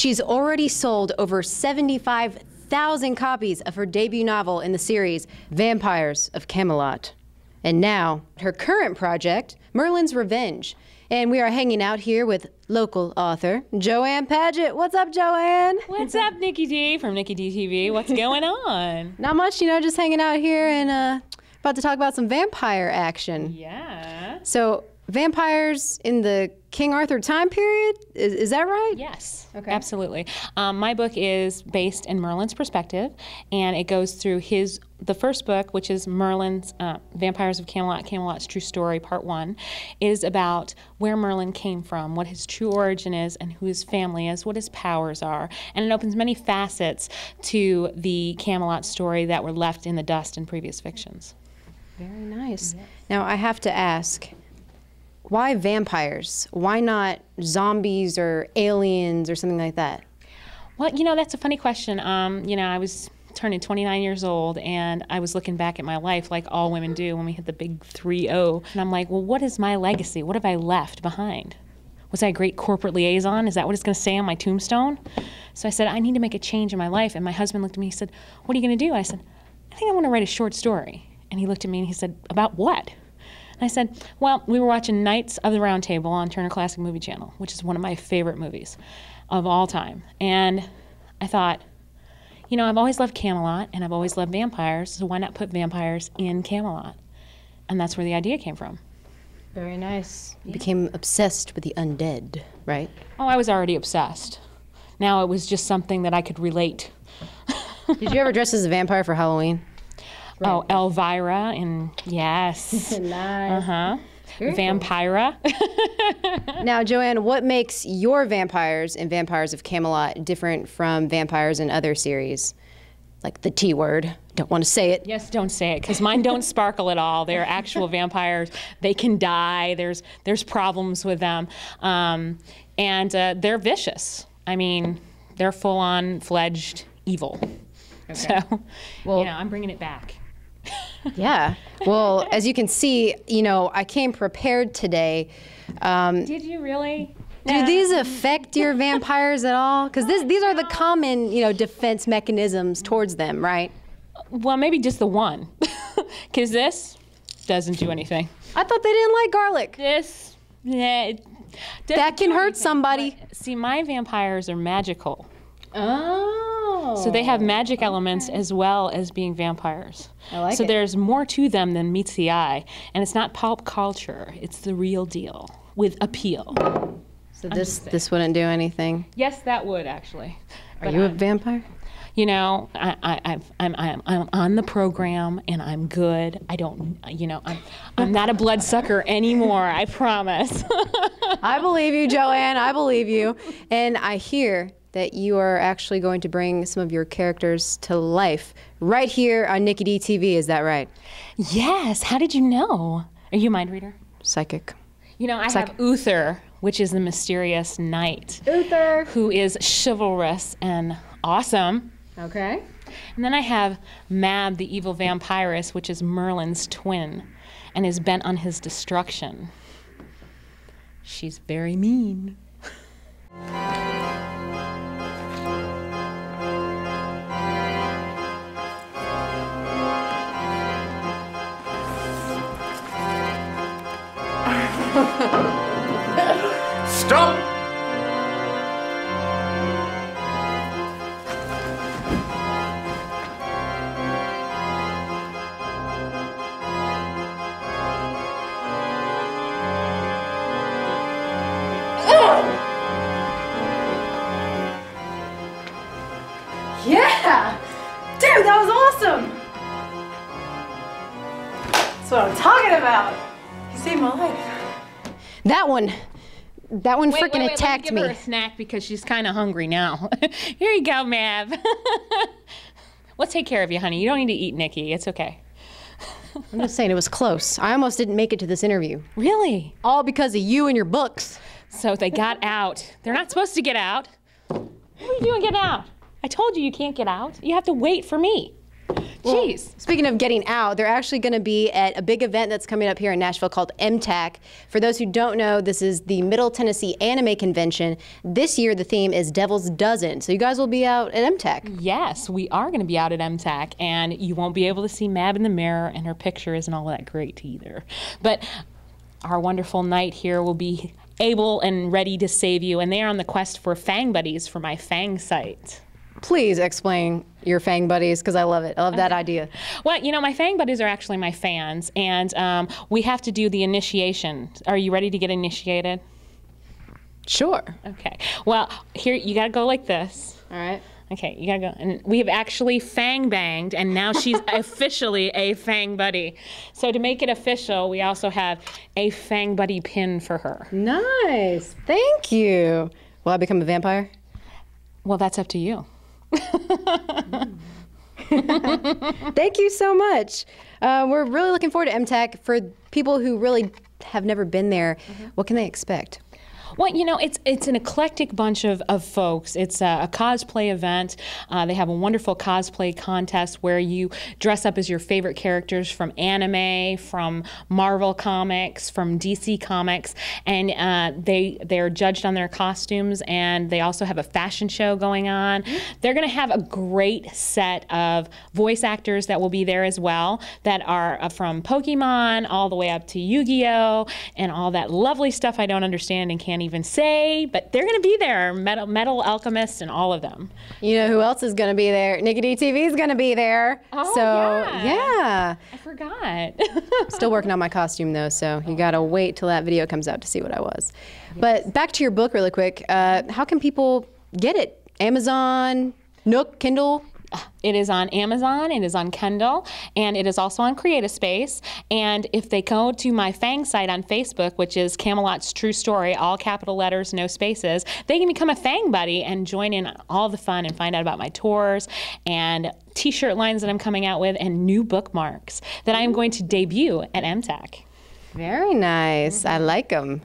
She's already sold over 75,000 copies of her debut novel in the series, Vampires of Camelot. And now, her current project, Merlin's Revenge. And we are hanging out here with local author, Joanne Padgett. What's up, Joanne? What's up, Nicki D from NickiDtv? What's going on? Not much, you know, just hanging out here and about to talk about some vampire action. Yeah. So, vampires in the King Arthur time period? Is that right? Yes, okay. Absolutely. My book is based in Merlin's perspective, and it goes through the first book, which is Merlin's Vampires of Camelot, Camelot's True Story, Part 1, is about where Merlin came from, what his true origin is, and who his family is, what his powers are. And it opens many facets to the Camelot story that were left in the dust in previous fictions. Very nice. Yes. Now, I have to ask, why vampires? Why not zombies or aliens or something like that? Well, you know, that's a funny question. You know, I was turning 29 years old, and I was looking back at my life like all women do when we hit the big 3-0. And I'm like, well, what is my legacy? What have I left behind? Was I a great corporate liaison? Is that what it's going to say on my tombstone? So I said, I need to make a change in my life. And my husband looked at me, he said, what are you going to do? I said, I think I want to write a short story. And he looked at me and he said, about what? And I said, well, we were watching Knights of the Round Table on Turner Classic Movie Channel, which is one of my favorite movies of all time. And I thought, you know, I've always loved Camelot and I've always loved vampires, so why not put vampires in Camelot? And that's where the idea came from. Very nice. You became obsessed with the undead, right? Oh, I was already obsessed. Now it was just something that I could relate. Did you ever dress as a vampire for Halloween? Right. Oh, Elvira, and yes. Nice. Uh-huh. Vampira. Cool. Now, Joanne, what makes your vampires in Vampires of Camelot different from vampires in other series? Like the T word. Don't want to say it. Yes, don't say it, because mine don't sparkle at all. They're actual vampires. They can die. There's problems with them. And they're vicious. I mean, they're full-on fledged evil. Okay. So, well, you know, I'm bringing it back. Yeah. Well, as you can see, you know, I came prepared today. Did you really? Do these affect your vampires at all? Because these are the common, you know, defense mechanisms towards them, right? Well, maybe just the one. Because this doesn't do anything. I thought they didn't like garlic. This, yeah. That can hurt somebody. But, see, my vampires are magical. Oh. So they have magic elements as well as being vampires. I like it. So there's more to them than meets the eye. And it's not pulp culture. It's the real deal with appeal. So this wouldn't do anything? Yes, that would, actually. Are you a vampire? You know, I'm on the program and I'm good. I don't, you know, I'm not a bloodsucker anymore, I promise. I believe you, Joanne. I believe you. And I hear that you are actually going to bring some of your characters to life right here on NickiDtv. Is that right? Yes. How did you know? Are you a mind reader? Psychic. You know, I have Uther, which is the mysterious knight. Uther. Who is chivalrous and awesome. Okay. And then I have Mab the Evil Vampiress, which is Merlin's twin and is bent on his destruction. She's very mean. Stop! Yeah! Dude, that was awesome! That's what I'm talking about. You saved my life. That one freaking attacked let me me. give her a snack because she's kind of hungry now. Here you go, Mab. We'll take care of you, honey. You don't need to eat, Nicki. It's okay. I'm just saying, it was close. I almost didn't make it to this interview. Really? All because of you and your books. So they got out. They're not supposed to get out. What are you doing getting out? I told you you can't get out. You have to wait for me. Jeez. Speaking of getting out, they're actually going to be at a big event that's coming up here in Nashville called MTAC. For those who don't know, this is the Middle Tennessee Anime Convention. This year, the theme is Devil's Dozen. So you guys will be out at MTAC. Yes, we are going to be out at MTAC, and you won't be able to see Mab in the mirror, and her picture isn't all that great either. But our wonderful knight here will be able and ready to save you, and they are on the quest for fang buddies for my fang site. Please explain your fang buddies, because I love it. I love that idea. Well, you know, my fang buddies are actually my fans, and we have to do the initiation. Are you ready to get initiated? Sure. Okay. Well, here, you got to go like this. All right. Okay, you got to go. And we have actually fang banged, and now she's officially a fang buddy. So to make it official, we also have a fang buddy pin for her. Nice. Thank you. Will I become a vampire? Well, that's up to you. Thank you so much. We're really looking forward to MTAC. For people who really have never been there, what can they expect? Well, you know, it's an eclectic bunch of folks. It's a cosplay event. They have a wonderful cosplay contest where you dress up as your favorite characters from anime, from Marvel Comics, from DC Comics, and they're judged on their costumes, and they also have a fashion show going on. They're going to have a great set of voice actors that will be there as well, that are from Pokemon all the way up to Yu-Gi-Oh! And all that lovely stuff I don't understand and can't even say, but they're going to be there. Metal Alchemists and all of them. You know who else is going to be there? NickiDtv is going to be there. Oh, so, yeah. I forgot. Still working on my costume, though, so you got to wait till that video comes out to see what I was. Yes. But back to your book really quick. How can people get it? Amazon, Nook, Kindle? It is on Amazon, it is on Kindle, and it is also on CreateSpace. And if they go to my fang site on Facebook, which is Camelot's True Story, all capital letters, no spaces, they can become a fang buddy and join in all the fun and find out about my tours and t-shirt lines that I'm coming out with and new bookmarks that I am going to debut at MTAC. Very nice. I like them.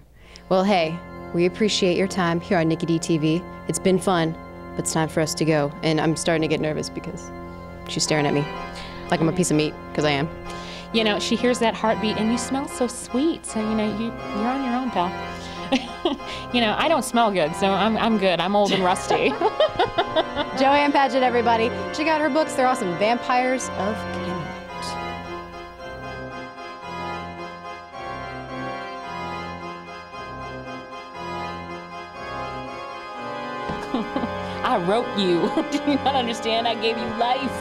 Well, hey, we appreciate your time here on NickiDtv. It's been fun. But it's time for us to go. And I'm starting to get nervous because she's staring at me like I'm a piece of meat, because I am. You know, she hears that heartbeat, and you smell so sweet. So, you know, you're on your own, pal. You know, I don't smell good, so I'm good. I'm old and rusty. Joanne Padgett, everybody. Check out her books. They're awesome. Vampires of Camelot. I wrote you. Do you not understand? I gave you life.